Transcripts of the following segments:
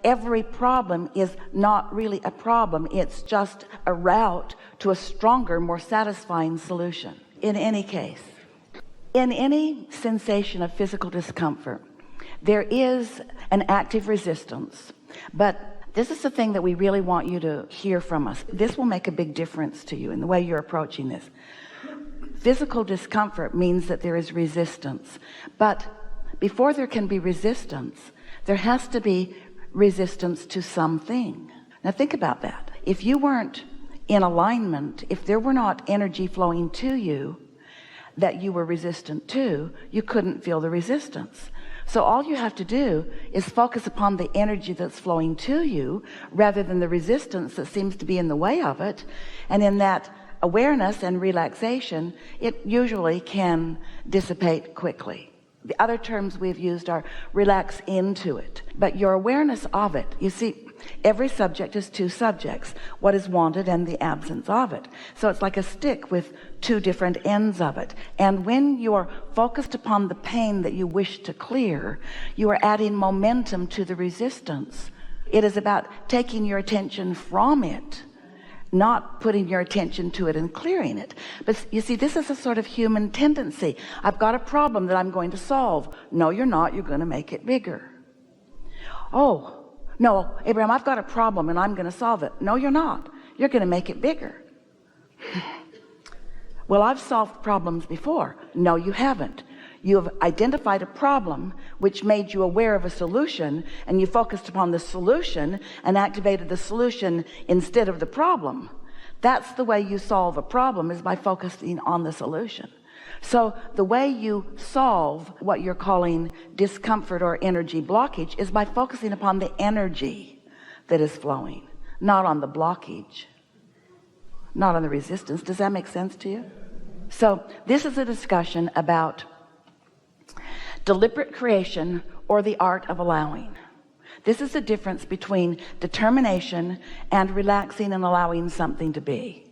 every problem is not really a problem. It's just a route to a stronger, more satisfying solution. In any case, in any sensation of physical discomfort, there is an active resistance. But this is the thing that we really want you to hear from us. This will make a big difference to you in the way you're approaching this. Physical discomfort means that there is resistance. But before there can be resistance, there has to be resistance to something. Now think about that. If you weren't in alignment, if there were not energy flowing to you that you were resistant to, you couldn't feel the resistance. So all you have to do is focus upon the energy that's flowing to you rather than the resistance that seems to be in the way of it. And in that awareness and relaxation, it usually can dissipate quickly. The other terms we've used are relax into it. But your awareness of it, you see, every subject is two subjects, what is wanted and the absence of it. So it's like a stick with two different ends of it. And when you are focused upon the pain that you wish to clear, you are adding momentum to the resistance. It is about taking your attention from it, not putting your attention to it and clearing it. But you see, this is a sort of human tendency. I've got a problem that I'm going to solve. No, you're not. You're going to make it bigger. Oh, no, Abraham, I've got a problem and I'm going to solve it. No, you're not. You're going to make it bigger. Well, I've solved problems before. No, you haven't. You have identified a problem which made you aware of a solution, and you focused upon the solution and activated the solution instead of the problem. That's the way you solve a problem, is by focusing on the solution. So the way you solve what you're calling discomfort or energy blockage is by focusing upon the energy that is flowing, not on the blockage, not on the resistance. Does that make sense to you? So this is a discussion about deliberate creation or the art of allowing. This is the difference between determination and relaxing and allowing something to be.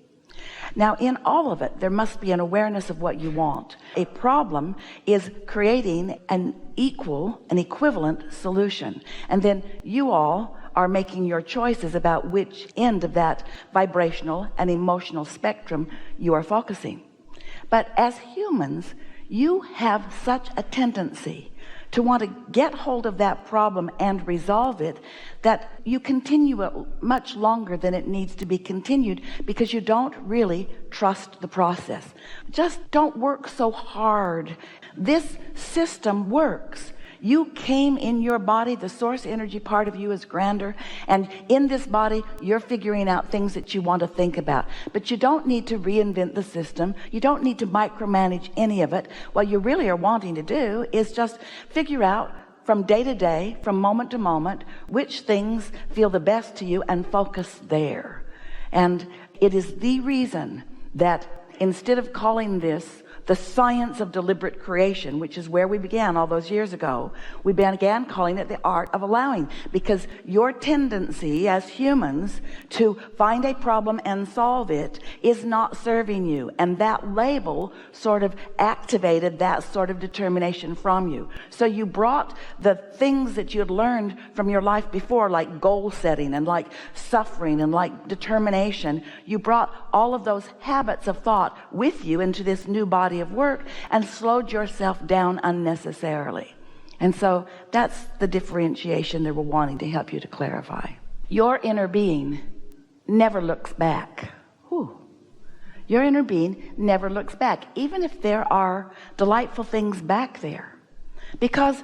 Now, in all of it, there must be an awareness of what you want. A problem is creating an equivalent solution. And then you all are making your choices about which end of that vibrational and emotional spectrum you are focusing. But as humans, you have such a tendency to want to get hold of that problem and resolve it that you continue it much longer than it needs to be continued, because you don't really trust the process. Just don't work so hard. This system works. You came in your body, the source energy part of you is grander, and in this body you're figuring out things that you want to think about. But you don't need to reinvent the system. You don't need to micromanage any of it. What you really are wanting to do is just figure out from day to day, from moment to moment, which things feel the best to you and focus there. And it is the reason that instead of calling this the science of deliberate creation, which is where we began all those years ago, we began calling it the art of allowing, because your tendency as humans to find a problem and solve it is not serving you, and that label sort of activated that sort of determination from you. So you brought the things that you had learned from your life before, like goal setting and like suffering and like determination, you brought all of those habits of thought with you into this new body of work and slowed yourself down unnecessarily. And so that's the differentiation that we're wanting to help you to clarify. Your inner being never looks back. Your inner being never looks back, even if there are delightful things back there, because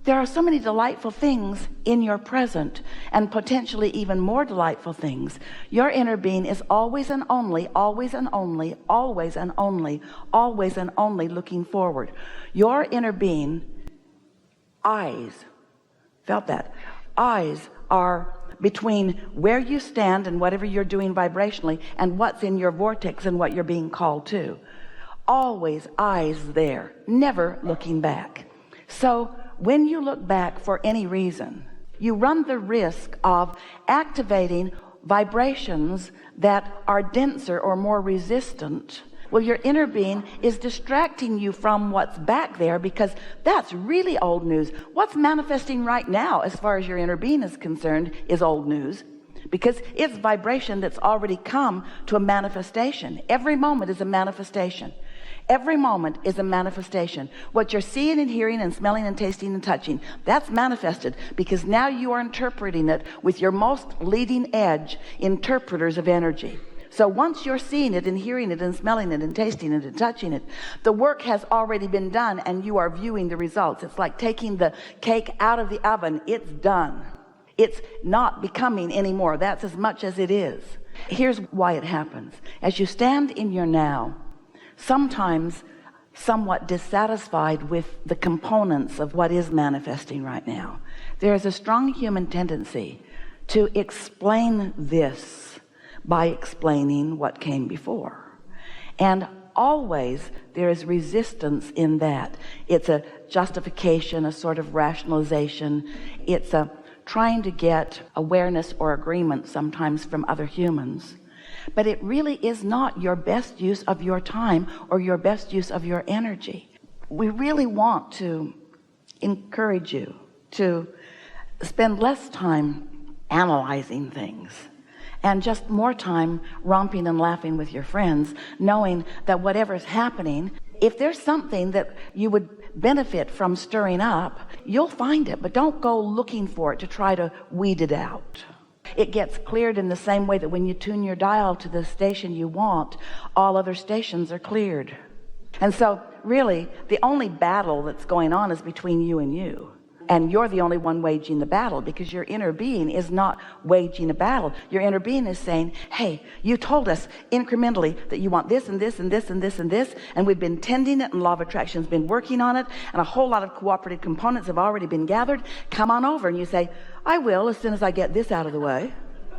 there are so many delightful things in your present, and potentially even more delightful things. Your inner being is always and only, always and only, always and only, always and only looking forward. Your inner being, eyes, felt that? Eyes are between where you stand and whatever you're doing vibrationally and what's in your vortex and what you're being called to. Always eyes there, never looking back. So when you look back for any reason, you run the risk of activating vibrations that are denser or more resistant Well, your inner being is distracting you from what's back there, because that's really old news. What's manifesting right now as far as your inner being is concerned is old news, because it's vibration that's already come to a manifestation. Every moment is a manifestation. Every moment is a manifestation. What you're seeing and hearing and smelling and tasting and touching, that's manifested, because now you are interpreting it with your most leading edge interpreters of energy. So once you're seeing it and hearing it and smelling it and tasting it and touching it, the work has already been done and you are viewing the results. It's like taking the cake out of the oven. It's done. It's not becoming anymore. That's as much as it is. Here's why it happens. As you stand in your now, sometimes somewhat dissatisfied with the components of what is manifesting right now, there is a strong human tendency to explain this by explaining what came before. And always there is resistance in that. It's a justification, a sort of rationalization. It's a trying to get awareness or agreement sometimes from other humans. But it really is not your best use of your time or your best use of your energy. We really want to encourage you to spend less time analyzing things and just more time romping and laughing with your friends, knowing that whatever's happening, if there's something that you would benefit from stirring up, you'll find it, but don't go looking for it to try to weed it out. It gets cleared in the same way that when you tune your dial to the station you want, all other stations are cleared. And so really the only battle that's going on is between you and you. And you're the only one waging the battle, because your inner being is not waging a battle. Your inner being is saying, hey, you told us incrementally that you want this and this and this and this and this, and we've been tending it, and law of attraction's been working on it, and a whole lot of cooperative components have already been gathered. Come on over. And you say, I will as soon as I get this out of the way.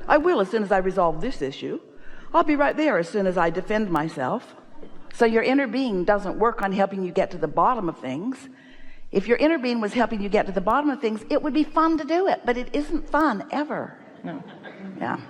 I will as soon as I resolve this issue. I'll be right there as soon as I defend myself. So your inner being doesn't work on helping you get to the bottom of things. If your inner being was helping you get to the bottom of things, it would be fun to do it, but it isn't fun ever. No. Yeah.